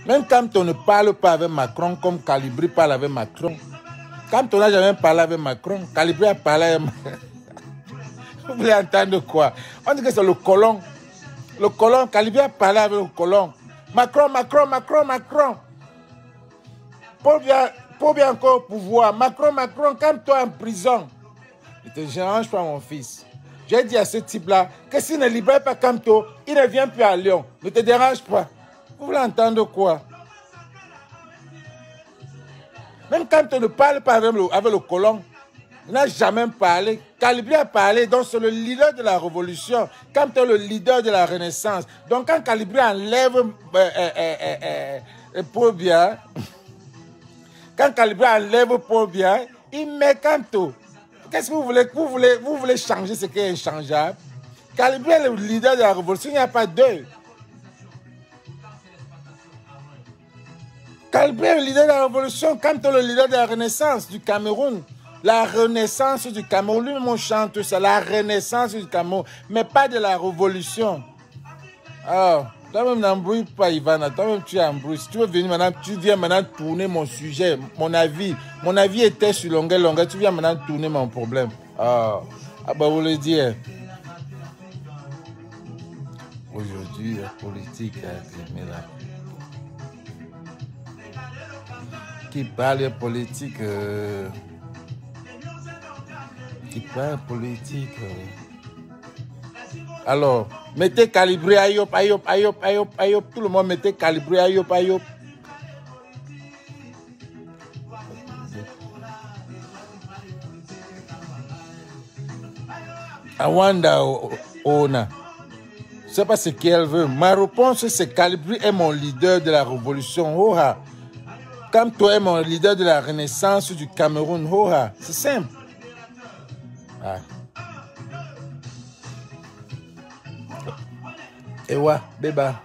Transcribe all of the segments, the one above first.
Même quand on ne parle pas avec Macron, comme Calibri parle avec Macron. Quand on n'a jamais parlé avec Macron, Calibri a parlé avec Macron. Vous voulez entendre quoi? On dit que c'est le colon. Le colon, Calibri a parlé avec le colon. Macron, Macron, Macron, Macron. Pour bien encore au pouvoir. Macron, Macron, calme-toi en prison. Ne te dérange pas, mon fils. J'ai dit à ce type-là que s'il ne libère pas Kamto, il ne vient plus à Lyon. Ne te dérange pas. Vous voulez entendre quoi? Même quand on ne parle pas avec le colon, il n'a jamais parlé. Calibri a parlé, donc c'est le leader de la révolution. Kamto est le leader de la renaissance. Donc quand Calibri enlève Paul Biya, quand Calibri enlève Paul Biya, il met Kamto. Qu'est-ce que vous voulez? Vous voulez changer ce qui est inchangeable? Calibri est le leader de la révolution, il n'y a pas deux. Calibri est le leader de la révolution, Kamto le leader de la renaissance du Cameroun. La renaissance du Cameroun, lui-même on chante ça, la renaissance du Cameroun, mais pas de la révolution. Alors, toi-même n'embrouille pas Ivana, toi-même tu embrouilles. Si tu veux venir maintenant, tu viens maintenant tourner mon sujet, mon avis. Mon avis était sur longueur, tu viens maintenant tourner mon problème. Ah bah vous le dire. Aujourd'hui, la politique a grimé là. Qui parle politique, Alors, mettez Calibri, Ayop, Ayop, Ayop, Ayop, Ayop. Tout le monde mettez Calibri, Ayop, Ayop. Awanda Ona. Je ne sais pas ce qu'elle veut. Ma réponse, c'est Calibri est mon leader de la révolution. Hoha. Comme toi est mon leader de la renaissance du Cameroun. Hoha. C'est simple. Ah. Et ouais, béba.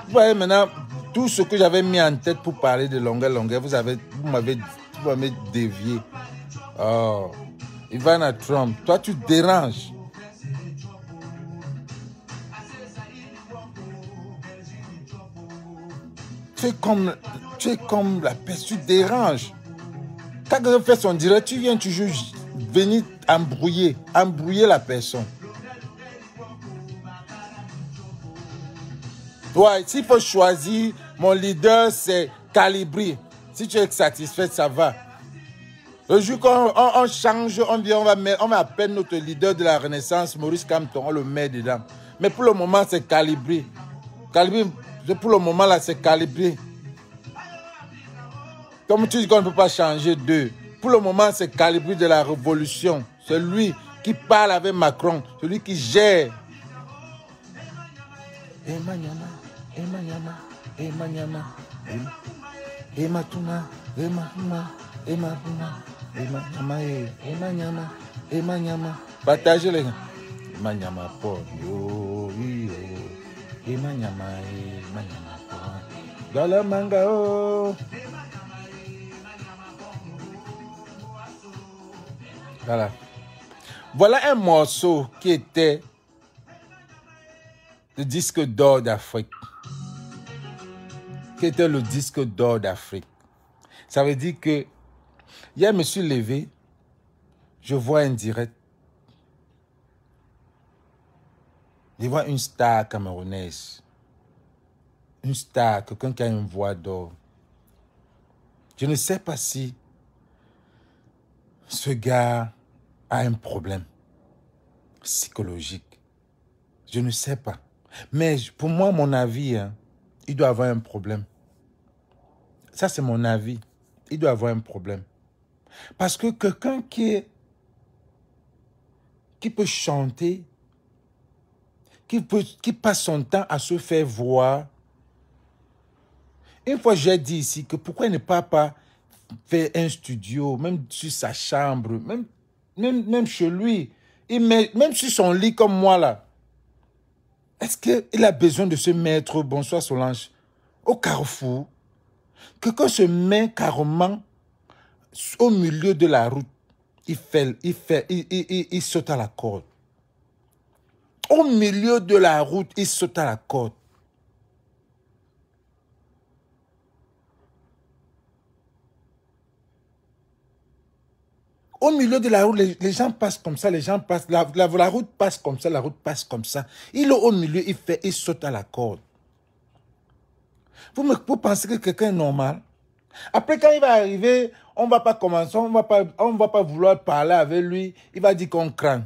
Vous voyez maintenant, tout ce que j'avais mis en tête pour parler de longueur, vous m'avez dévié. Oh. Ivana Trump, toi tu déranges. Tu es comme la peste, tu déranges. Quand quelqu'un fait son direct, tu viens toujours venir embrouiller la personne. Ouais, s'il faut choisir, mon leader c'est Calibri. Si tu es satisfait, ça va. Le jour qu'on change, on va appeler notre leader de la Renaissance, Maurice Kamto, on le met dedans. Mais pour le moment, c'est Calibri. Calibri, pour le moment, là, c'est Calibri. Comme tu dis qu'on ne peut pas changer d'eux. Pour le moment, c'est Calibri de la révolution. C'est lui qui parle avec Macron. Celui qui gère. Emanyama, Emanyama, Emanyama, Ematuna, Ematuna, Ematuna, Emanyama, Emanyama, Emanyama. Partagez les gars. Emanyama, pour yo, yo. Emanyama, Emanyama, pour. Dans le manga, oh. Voilà. Voilà un morceau qui était le disque d'or d'Afrique. Qui était le disque d'or d'Afrique. Ça veut dire que hier, je me suis levé, je vois un direct. Je vois une star camerounaise. Une star, quelqu'un qui a une voix d'or. Je ne sais pas si ce gars a un problème psychologique. Je ne sais pas. Mais pour moi, mon avis, hein, il doit avoir un problème. Ça, c'est mon avis. Il doit avoir un problème. Parce que quelqu'un qui peut chanter, qui passe son temps à se faire voir. Une fois, j'ai dit ici que pourquoi il ne peut pas faire un studio, même sur sa chambre, même chez lui, même sur son lit comme moi là. Est-ce qu'il a besoin de se mettre, bonsoir Solange, au carrefour? Quelqu'un se met carrément au milieu de la route. Il saute à la corde. Au milieu de la route, il saute à la corde. Au milieu de la route, les gens passent comme ça, les gens passent, la route passe comme ça, la route passe comme ça. Il est au milieu, il saute à la corde. Vous pensez que quelqu'un est normal? Après, quand il va arriver, on ne va pas commencer, on va pas vouloir parler avec lui, il va dire qu'on craint.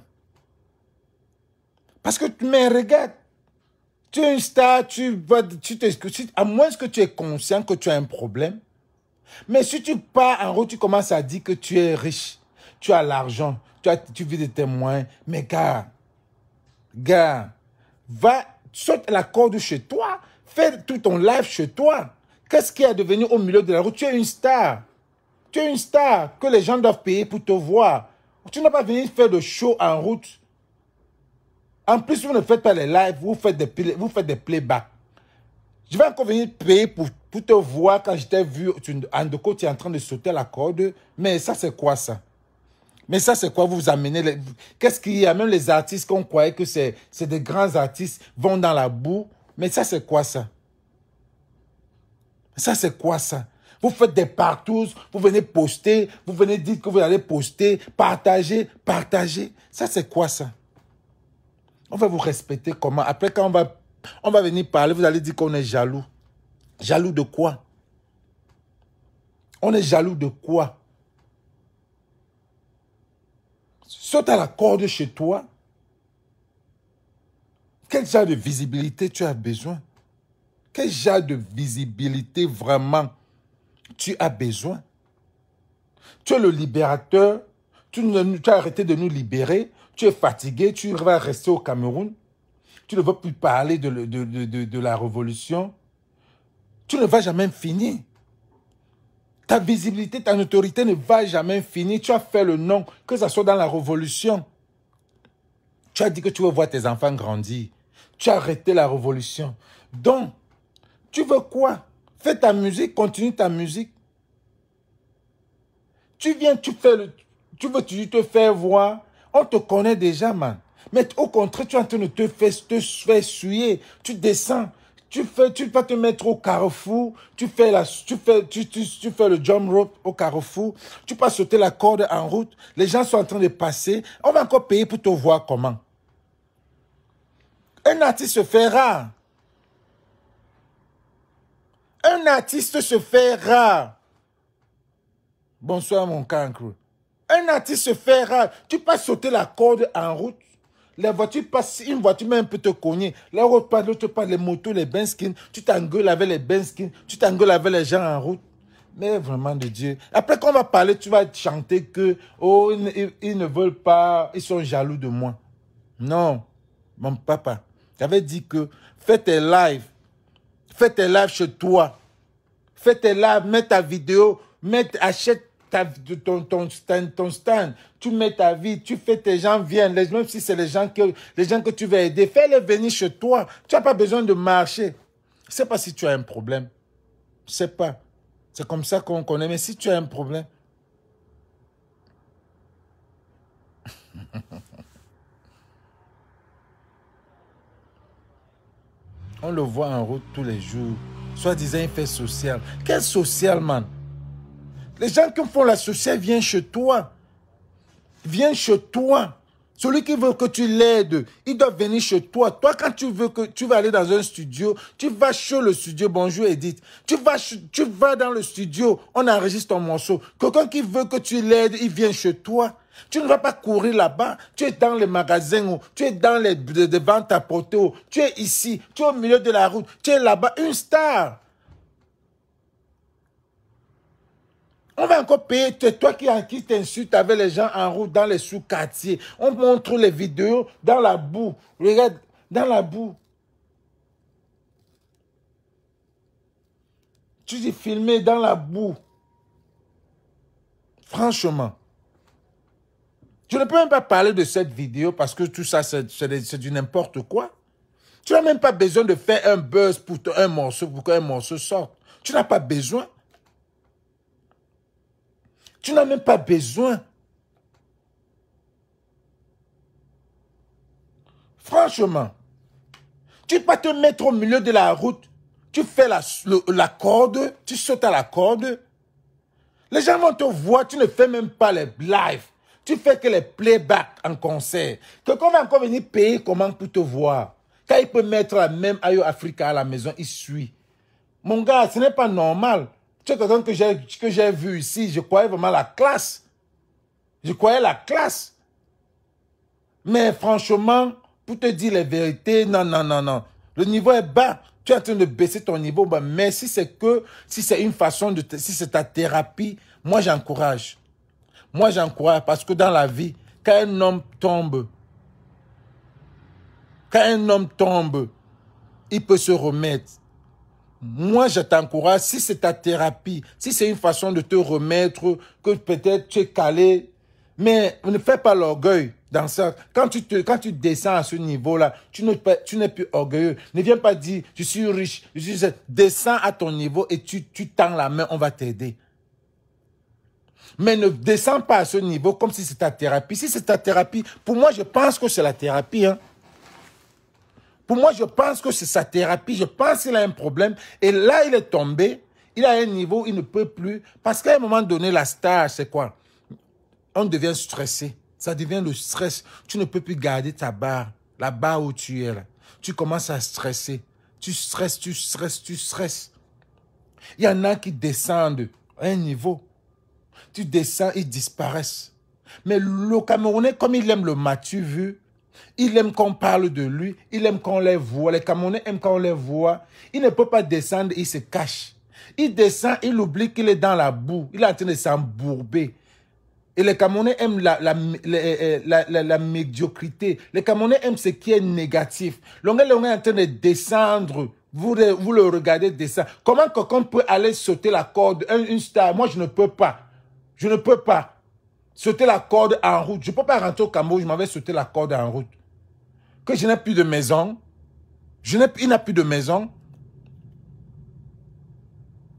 Parce que, mais regarde, tu es une star, à moins que tu es conscient que tu as un problème. Mais si tu pars en route, tu commences à dire que tu es riche, tu as l'argent, tu vis de témoins. Mais gars, va, saute la corde chez toi, fais tout ton live chez toi. Qu'est-ce qui est devenu au milieu de la route? Tu es une star. Tu es une star que les gens doivent payer pour te voir. Tu n'as pas venu faire de show en route. En plus, vous ne faites pas les lives, vous faites des playbacks. Je vais encore venir payer pour te voir quand je t'ai vu, Andoko, tu es en train de sauter la corde. Mais ça, c'est quoi ça? Mais ça, c'est quoi? Vous vous amenez... Qu'est-ce qu'il y a? Même les artistes qu'on croyait que c'est des grands artistes vont dans la boue. Mais ça, c'est quoi ça? Ça, c'est quoi ça? Vous faites des partous, vous venez poster, vous venez dire que vous allez poster, partager. Ça, c'est quoi ça? On va vous respecter comment? Après, quand on va venir parler, vous allez dire qu'on est jaloux. Jaloux de quoi? On est jaloux de quoi? Saute à la corde chez toi. Quel genre de visibilité tu as besoin? Quel genre de visibilité vraiment tu as besoin? Tu es le libérateur. Tu as arrêté de nous libérer. Tu es fatigué. Tu vas rester au Cameroun. Tu ne veux plus parler de la révolution. Tu ne vas jamais finir. Ta visibilité, ta notoriété ne va jamais finir. Tu as fait le nom, que ce soit dans la révolution. Tu as dit que tu veux voir tes enfants grandir. Tu as arrêté la révolution. Donc, tu veux quoi? Fais ta musique, continue ta musique. Tu viens, tu veux te faire voir. On te connaît déjà, man. Mais au contraire, tu es en train de te faire souiller. Tu descends. Tu vas te mettre au carrefour. Tu fais le jump rope au carrefour. Tu peux sauter la corde en route. Les gens sont en train de passer. On va encore payer pour te voir comment. Un artiste se fait rare. Un artiste se fait rare. Bonsoir, mon cancre. Un artiste se fait rare. Tu peux sauter la corde en route. Les voitures passent, une voiture même peut te cogner. L'autre part, les motos, les benskins. Tu t'engueules avec les benskins. Tu t'engueules avec les gens en route. Mais vraiment de Dieu. Après, quand on va parler, tu vas chanter que, oh, ils ne veulent pas, ils sont jaloux de moi. Non, mon papa. J'avais dit que fais tes lives. Fais tes lives chez toi. Fais tes lives, mets ta vidéo, achète ton stand. Tu mets ta vie, tu fais, tes gens viennent. Même si c'est les gens que tu veux aider, fais-les venir chez toi. Tu n'as pas besoin de marcher. Je ne sais pas si tu as un problème. Je ne sais pas. C'est comme ça qu'on connaît. Mais si tu as un problème... On le voit en route tous les jours. Soi-disant, il fait social. Quel social, man? Les gens qui font la sociale viennent chez toi. Viens chez toi. Celui qui veut que tu l'aides, il doit venir chez toi. Toi, quand tu veux que tu vas aller dans un studio, tu vas chez le studio. Bonjour Edith. Tu vas dans le studio, on enregistre ton morceau. Quelqu'un qui veut que tu l'aides, il vient chez toi. Tu ne vas pas courir là-bas. Tu es dans les magasins, tu es dans les ventes à porter, tu es ici, tu es au milieu de la route, tu es là-bas, une star. On va encore payer, c'est toi qui t'insultes avec les gens en route dans les sous-quartiers. On montre les vidéos dans la boue. Regarde, dans la boue. Tu dis filmer dans la boue. Franchement. Je ne peux même pas parler de cette vidéo parce que tout ça, c'est du n'importe quoi. Tu n'as même pas besoin de faire un buzz pour qu'un morceau sorte. Tu n'as pas besoin. Tu n'as même pas besoin. Franchement, tu peux te mettre au milieu de la route, tu fais la corde, tu sautes à la corde. Les gens vont te voir, tu ne fais même pas les lives. Tu fais que les playbacks en concert. Quelqu'un va encore venir payer comment pour te voir. Quand il peut mettre la même Ayo Africa à la maison, il suit. Mon gars, ce n'est pas normal. Tu es quelqu'un que j'ai vu ici, je croyais vraiment la classe. Je croyais la classe. Mais franchement, pour te dire la vérité, non, non, non, non. Le niveau est bas. Tu es en train de baisser ton niveau. Mais si c'est une façon de, si c'est ta thérapie, moi j'encourage. Moi j'encourage parce que dans la vie, quand un homme tombe, il peut se remettre. Moi, je t'encourage, si c'est ta thérapie, si c'est une façon de te remettre, que peut-être tu es calé, mais ne fais pas l'orgueil dans ça. Quand tu descends à ce niveau-là, tu n'es plus orgueilleux. Ne viens pas dire, je suis riche, descends à ton niveau et tu tends la main, on va t'aider. Mais ne descends pas à ce niveau comme si c'est ta thérapie. Si c'est ta thérapie, pour moi, je pense que c'est la thérapie, hein. Pour moi, je pense que c'est sa thérapie. Je pense qu'il a un problème. Et là, il est tombé. Il a un niveau où il ne peut plus. Parce qu'à un moment donné, la star, c'est quoi? On devient stressé. Ça devient le stress. Tu ne peux plus garder ta barre. La barre où tu es là. Tu commences à stresser. Tu stresses, tu stresses, tu stresses. Il y en a qui descendent à un niveau. Tu descends, ils disparaissent. Mais le Camerounais, comme il aime le matu vu, il aime qu'on parle de lui, il aime qu'on les voit. Les Camerounais aiment qu'on les voit. Il ne peut pas descendre, il se cache. Il descend, il oublie qu'il est dans la boue. Il est en train de s'embourber. Et les Camerounais aiment la médiocrité. Les Camerounais aiment ce qui est négatif. L'on est en train de descendre. Vous le regardez descendre. Comment quelqu'un peut aller sauter la corde? Une star, moi je ne peux pas. Je ne peux pas. Sauter la corde en route. Je ne peux pas rentrer au Cameroun, je m'avais sauté la corde en route. Que je n'ai plus de maison. Il n'a plus de maison.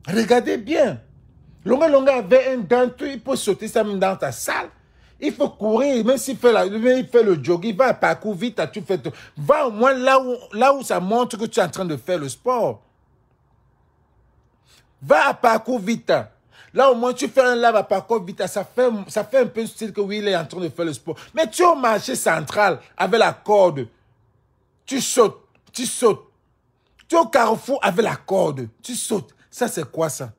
Regardez bien. Longa avait un dent, il peut sauter ça même dans ta salle. Il faut courir, même s'il fait, il fait le jogging, il va à parcours vite, tu fais tout. Va au moins là où ça montre que tu es en train de faire le sport. Va à parcours vite. Là, au moins, tu fais un lave à parcours vite. Ça fait un peu style que oui, il est en train de faire le sport. Mais tu es au marché central avec la corde. Tu sautes, tu sautes. Tu es au carrefour avec la corde. Tu sautes. Ça, c'est quoi ça?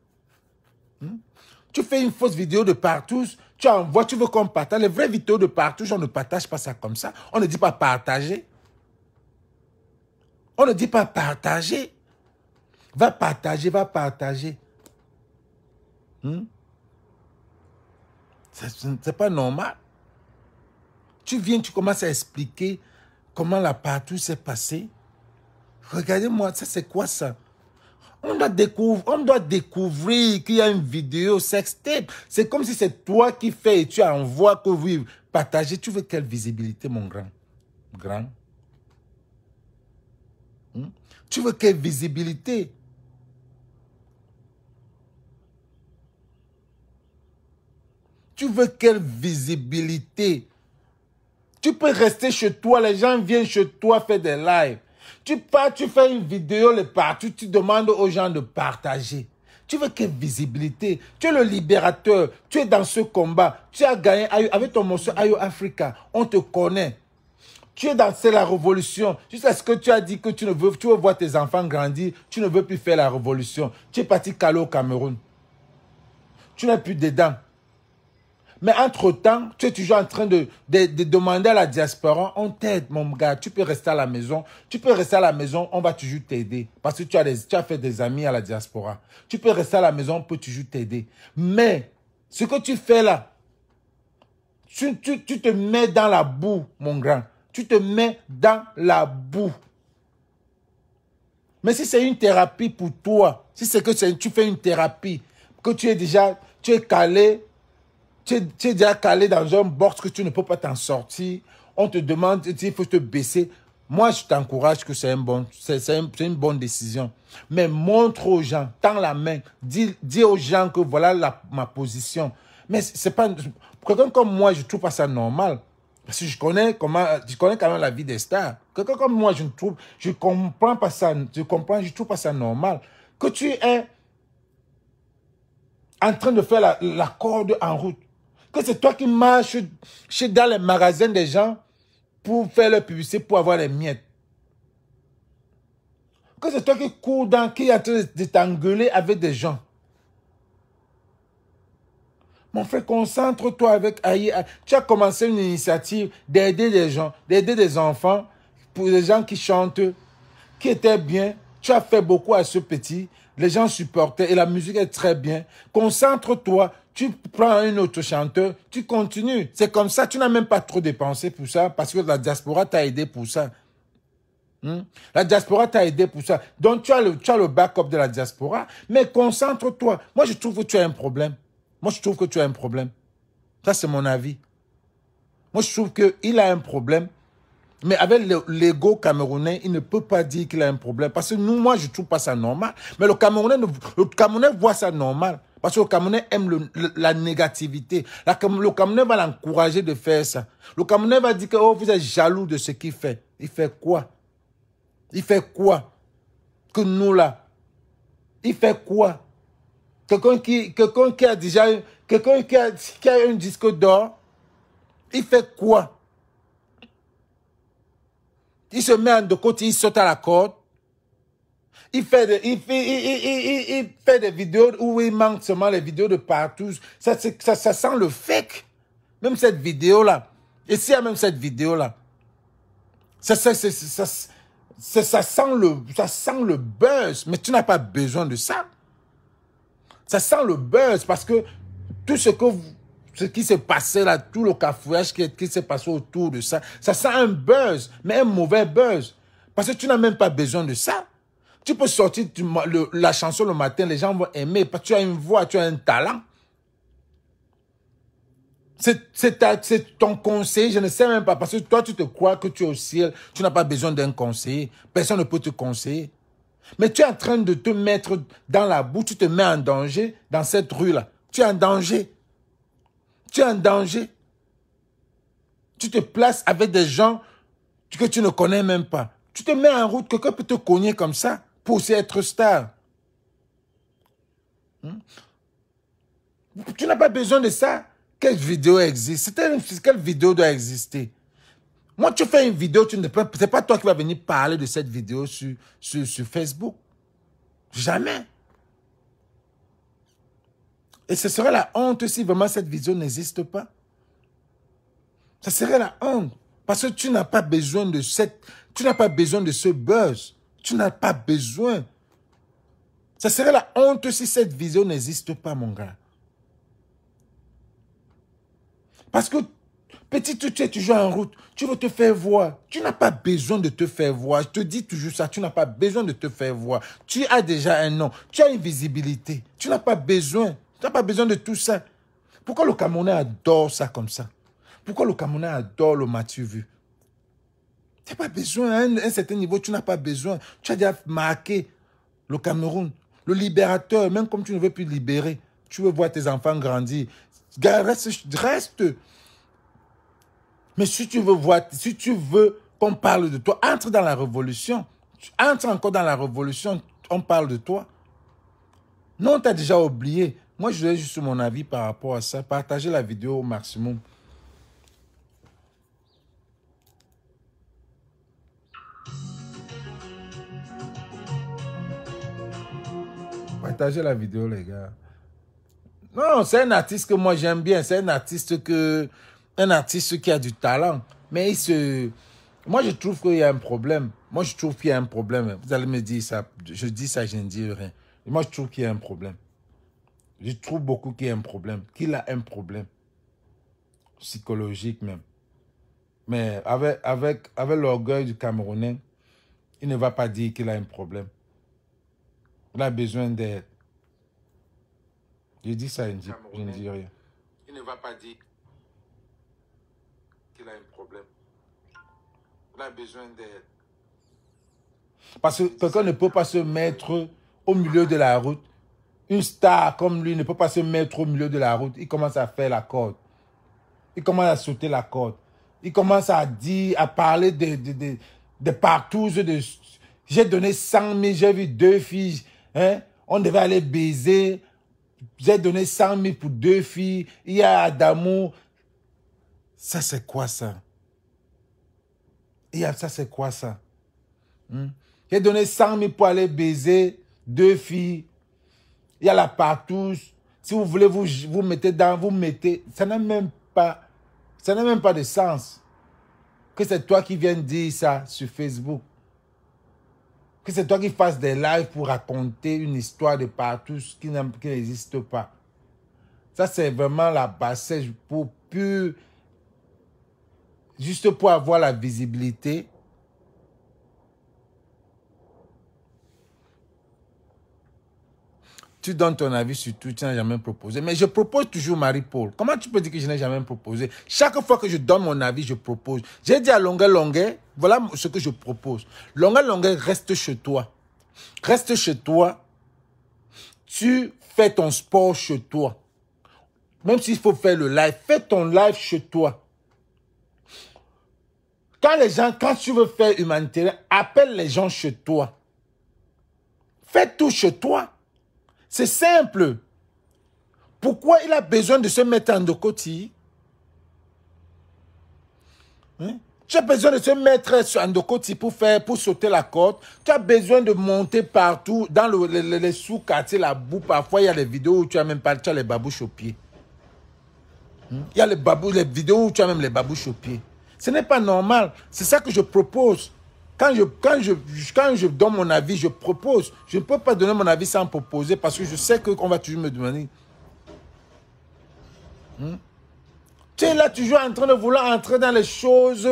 Tu fais une fausse vidéo de partout. Tu envoies, tu veux qu'on partage. Les vraies vidéos de partout, on ne partage pas ça comme ça. On ne dit pas partager. On ne dit pas partager. Va partager, va partager. C'est pas normal. Tu viens, tu commences à expliquer comment la partout s'est passée. Regardez-moi, ça c'est quoi ça? On doit découvrir qu'il y a une vidéo sextape. C'est comme si c'est toi qui fais et tu envoies que vous partagez. Tu veux quelle visibilité, mon grand? Tu veux quelle visibilité? Tu veux quelle visibilité? Tu peux rester chez toi, les gens viennent chez toi faire des lives. Tu pars, tu fais une vidéo le partout, tu demandes aux gens de partager. Tu veux quelle visibilité? Tu es le libérateur, tu es dans ce combat. Tu as gagné avec ton morceau Ayo Africa, on te connaît. Tu es dans la révolution. Jusqu'à ce que tu as dit que tu veux voir tes enfants grandir, tu ne veux plus faire la révolution. Tu es parti caler au Cameroun. Tu n'as plus dedans. Mais entre-temps, tu es toujours en train de demander à la diaspora, on t'aide, mon gars, tu peux rester à la maison. Tu peux rester à la maison, on va toujours t'aider. Parce que tu as fait des amis à la diaspora. Tu peux rester à la maison, on peut toujours t'aider. Mais, ce que tu fais là, tu te mets dans la boue, mon grand. Tu te mets dans la boue. Mais si c'est une thérapie pour toi, si c'est que tu fais une thérapie, que tu es calé, tu es déjà calé dans un box que tu ne peux pas t'en sortir. On te demande, il faut te baisser. Moi, je t'encourage que c'est une bonne décision. Mais montre aux gens, tends la main, dis aux gens que voilà ma position. Mais c'est pas... Quelqu'un comme moi, je ne trouve pas ça normal. Parce que je connais quand même la vie des stars. Quelqu'un comme moi, je comprends pas ça. Je trouve pas ça normal. Que tu es en train de faire la corde en route. Que c'est toi qui marches dans les magasins des gens pour faire leur publicité, pour avoir les miettes. Que c'est toi qui cours qui est en train de t'engueuler avec des gens. Mon frère, concentre-toi avec Aïe. Tu as commencé une initiative d'aider des gens, d'aider des enfants, pour des gens qui chantent, qui étaient bien. Tu as fait beaucoup à ce petit. Les gens supportaient et la musique est très bien. Concentre-toi. Tu prends un autre chanteur, tu continues. C'est comme ça. Tu n'as même pas trop dépensé pour ça parce que la diaspora t'a aidé pour ça. La diaspora t'a aidé pour ça. Donc, tu as le backup de la diaspora, mais concentre-toi. Moi, je trouve que tu as un problème. Moi, je trouve que tu as un problème. Ça, c'est mon avis. Moi, je trouve qu'il a un problème. Mais avec l'ego camerounais, il ne peut pas dire qu'il a un problème. Parce que moi, je ne trouve pas ça normal. Mais le Camerounais voit ça normal. Parce que le Camerounais aime la négativité. Le Camerounais va l'encourager de faire ça. Le Camerounais va dire que oh, vous êtes jaloux de ce qu'il fait. Il fait quoi? Il fait quoi? Que nous, là. Il fait quoi? Quelqu'un qui a déjà... Quelqu'un qui a un disque d'or. Il fait quoi? Il se met de côté, il saute à la corde. Il fait des vidéos où il manque seulement les vidéos de partout. Ça sent le fake. Même cette vidéo-là. Et s'il y a même cette vidéo-là, ça sent le buzz. Mais tu n'as pas besoin de ça. Ça sent le buzz parce que tout ce qui s'est passé là, tout le cafouillage qui s'est passé autour de ça, ça sent un buzz, mais un mauvais buzz. Parce que tu n'as même pas besoin de ça. Tu peux sortir la chanson le matin, les gens vont aimer, parce que tu as une voix, tu as un talent. C'est ton conseiller, je ne sais même pas, parce que toi tu te crois que tu es au ciel, tu n'as pas besoin d'un conseiller, personne ne peut te conseiller. Mais tu es en train de te mettre dans la boue, tu te mets en danger dans cette rue-là. Tu es en danger. Tu es en danger. Tu te places avec des gens que tu ne connais même pas. Tu te mets en route, quelqu'un peut te cogner comme ça pour aussi être star. Tu n'as pas besoin de ça. Quelle vidéo existe? Quelle vidéo doit exister? Moi, tu fais une vidéo, c'est pas toi qui vas venir parler de cette vidéo sur Facebook. Jamais. Et ce serait la honte si vraiment cette vidéo n'existe pas. Ça serait la honte. Parce que tu n'as pas besoin de ce buzz. Tu n'as pas besoin. Ça serait la honte si cette vidéo n'existe pas, mon gars. Parce que petit, tu es toujours en route. Tu veux te faire voir. Tu n'as pas besoin de te faire voir. Je te dis toujours ça. Tu n'as pas besoin de te faire voir. Tu as déjà un nom. Tu as une visibilité. Tu n'as pas besoin. Tu n'as pas besoin de tout ça. Pourquoi le Camerounais adore ça comme ça? Pourquoi le Camerounais adore le Mathieu Vu? Tu n'as pas besoin. À un certain niveau, tu n'as pas besoin. Tu as déjà marqué le Cameroun. Le libérateur, même comme tu ne veux plus libérer. Tu veux voir tes enfants grandir. Reste. Mais si tu veux qu'on parle de toi, entre dans la révolution. Entre encore dans la révolution, on parle de toi. Non, tu as déjà oublié. Moi, je vais juste mon avis par rapport à ça. Partagez la vidéo au maximum. Partagez la vidéo, les gars. Non, c'est un artiste que moi j'aime bien. C'est un artiste qui a du talent. Mais moi, je trouve qu'il y a un problème. Moi, je trouve qu'il y a un problème. Vous allez me dire ça. Je dis ça, je ne dis rien. Et moi, je trouve qu'il y a un problème. Je trouve beaucoup qu'il y a un problème. Qu'il a un problème. Psychologique même. Mais avec l'orgueil du Camerounais, il ne va pas dire qu'il a un problème. Il a besoin d'aide. Je dis ça, je ne dis rien. Il ne va pas dire qu'il a un problème. Il a besoin d'aide. Parce que quelqu'un ne peut pas se mettre au milieu de la route. Une star comme lui ne peut pas se mettre au milieu de la route. Il commence à faire la corde. Il commence à sauter la corde. Il commence à parler de partout. J'ai donné 100 000, j'ai vu 2 filles. Hein? On devait aller baiser. J'ai donné 100 000 pour 2 filles. Il y a Adamo. Ça, c'est quoi ça? Ça, c'est quoi ça? J'ai donné 100 000 pour aller baiser 2 filles. Il y a la partouche. Si vous voulez, vous mettez dans, vous mettez. Ça n'a même pas de sens. Que c'est toi qui viens dire ça sur Facebook. Que c'est toi qui fasses des lives pour raconter une histoire de partouche qui n'existe pas. Ça, c'est vraiment la bassesse pour pur. Juste pour avoir la visibilité. Tu donnes ton avis sur tout, tu n'as jamais proposé. Mais je propose toujours, Marie-Paul. Comment tu peux dire que je n'ai jamais proposé? Chaque fois que je donne mon avis, je propose. J'ai dit à Longueur, voilà ce que je propose. Longueur, reste chez toi. Reste chez toi. Tu fais ton sport chez toi. Même s'il faut faire le live, fais ton live chez toi. Quand tu veux faire humanitaire, appelle les gens chez toi. Fais tout chez toi. C'est simple. Pourquoi il a besoin de se mettre en Ndokoti? Tu as besoin de se mettre en Ndokoti pour sauter la corde. Tu as besoin de monter partout dans les sous-quartiers, la boue. Parfois, il y a les vidéos où tu as même pas, tu as les babouches aux pieds. Il y a les vidéos où tu as même les babouches aux pieds. Ce n'est pas normal. C'est ça que je propose. Quand je donne mon avis, je propose. Je ne peux pas donner mon avis sans proposer parce que je sais qu'on va toujours me demander. Tu es là toujours en train de vouloir entrer dans des choses.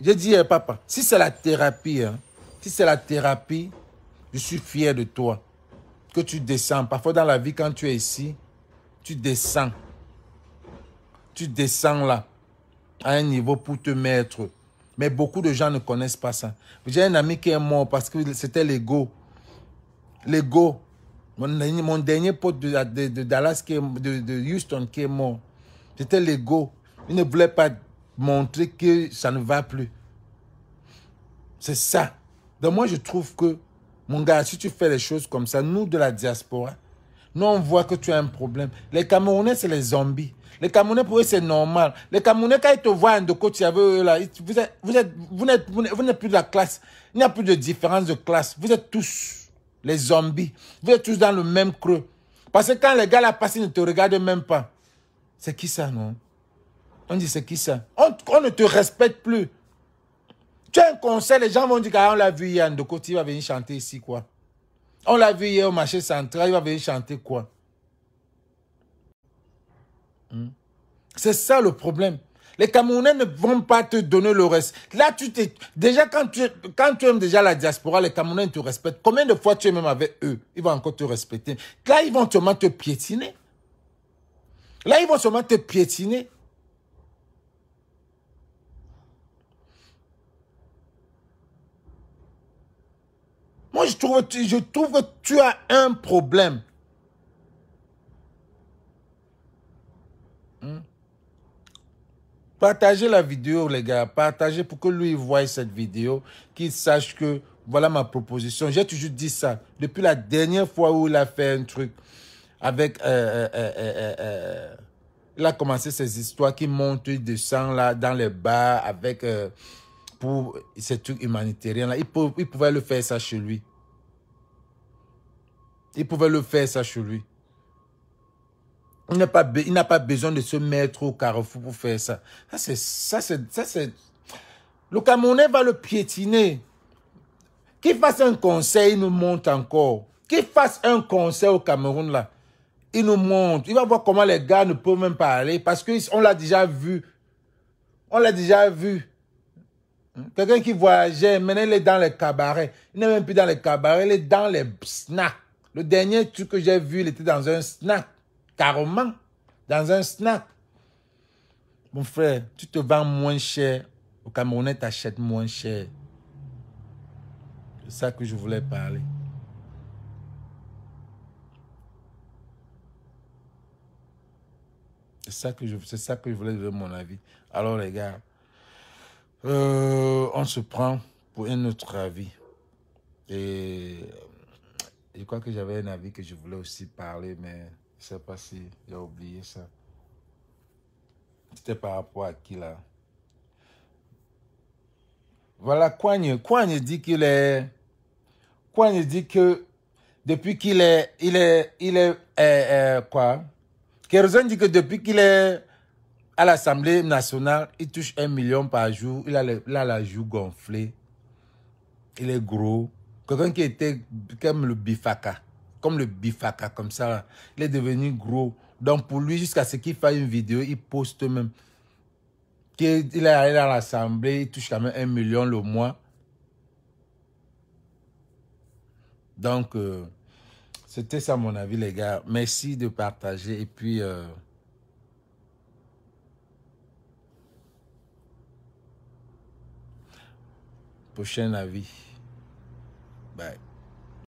J'ai dit, papa, si c'est la thérapie, je suis fier de toi. Que tu descends. Parfois dans la vie, quand tu es ici, tu descends. Tu descends là, à un niveau pour te mettre. Mais beaucoup de gens ne connaissent pas ça. J'ai un ami qui est mort parce que c'était l'ego. L'ego. Mon dernier pote de Dallas, de Houston, qui est mort. C'était l'ego. Il ne voulait pas montrer que ça ne va plus. C'est ça. Donc moi, je trouve que, mon gars, si tu fais les choses comme ça, nous de la diaspora, nous on voit que tu as un problème. Les Camerounais, c'est les zombies. Les Camerounais, pour eux, c'est normal. Les Camerounais, quand ils te voient en Ndoko, vous n'êtes plus de la classe. Il n'y a plus de différence de classe. Vous êtes tous les zombies. Vous êtes tous dans le même creux. Parce que quand les gars là passent, ils ne te regardent même pas. C'est qui ça, non? On dit, c'est qui ça? On ne te respecte plus. Tu as un concert, les gens vont dire, on l'a vu hier, Ndoko, il va venir chanter ici, quoi. On l'a vu hier au marché central, il va venir chanter quoi? C'est ça le problème. Les Camerounais ne vont pas te donner le reste. Là, déjà, quand tu aimes déjà la diaspora, les Camerounais te respectent. Combien de fois tu es même avec eux? Ils vont encore te respecter. Là, ils vont seulement te piétiner. Là, ils vont seulement te piétiner. Moi, je trouve que tu as un problème. Partagez la vidéo, les gars. Partagez pour que lui voie cette vidéo, qu'il sache que voilà ma proposition. J'ai toujours dit ça. Depuis la dernière fois où il a fait un truc avec... il a commencé ces histoires qui montent de sang là, dans les bars avec... pour ces trucs humanitaires là. Il pouvait le faire ça chez lui. Il pouvait le faire ça chez lui. Il n'a pas besoin de se mettre au carrefour pour faire ça. Ça, c'est... Le Camerounais va le piétiner. Qu'il fasse un conseil, il nous monte encore. Qu'il fasse un conseil au Cameroun, là. Il nous montre. Il va voir comment les gars ne peuvent même pas aller. Parce qu'on l'a déjà vu. On l'a déjà vu. Quelqu'un qui voyageait, maintenant il est dans les cabarets. Il n'est même plus dans les cabarets, il est dans les snacks. Le dernier truc que j'ai vu, il était dans un snack. Carrément, dans un snack. Mon frère, tu te vends moins cher. Au Camerounais, t'achètes moins cher. C'est ça que je voulais parler. C'est ça que je voulais donner mon avis. Alors les gars, on se prend pour un autre avis. Et Je crois que j'avais un avis que je voulais aussi parler, mais je ne sais pas si j'ai oublié ça. C'était par rapport à qui là? Voilà, Kwanye dit qu'il est... Kwanye dit que depuis qu'il est... quoi? Kérosène dit que depuis qu'il est à l'Assemblée nationale, il touche 1 million par jour. Il a la joue gonflée. Il est gros. Quelqu'un qui était comme le bifaka. Comme le bifaka, comme ça. Il est devenu gros. Donc pour lui, jusqu'à ce qu'il fasse une vidéo, il poste même. Il est allé à l'Assemblée, il touche quand même 1 million le mois. Donc, c'était ça mon avis, les gars. Merci de partager. Et puis, prochain avis. Bye.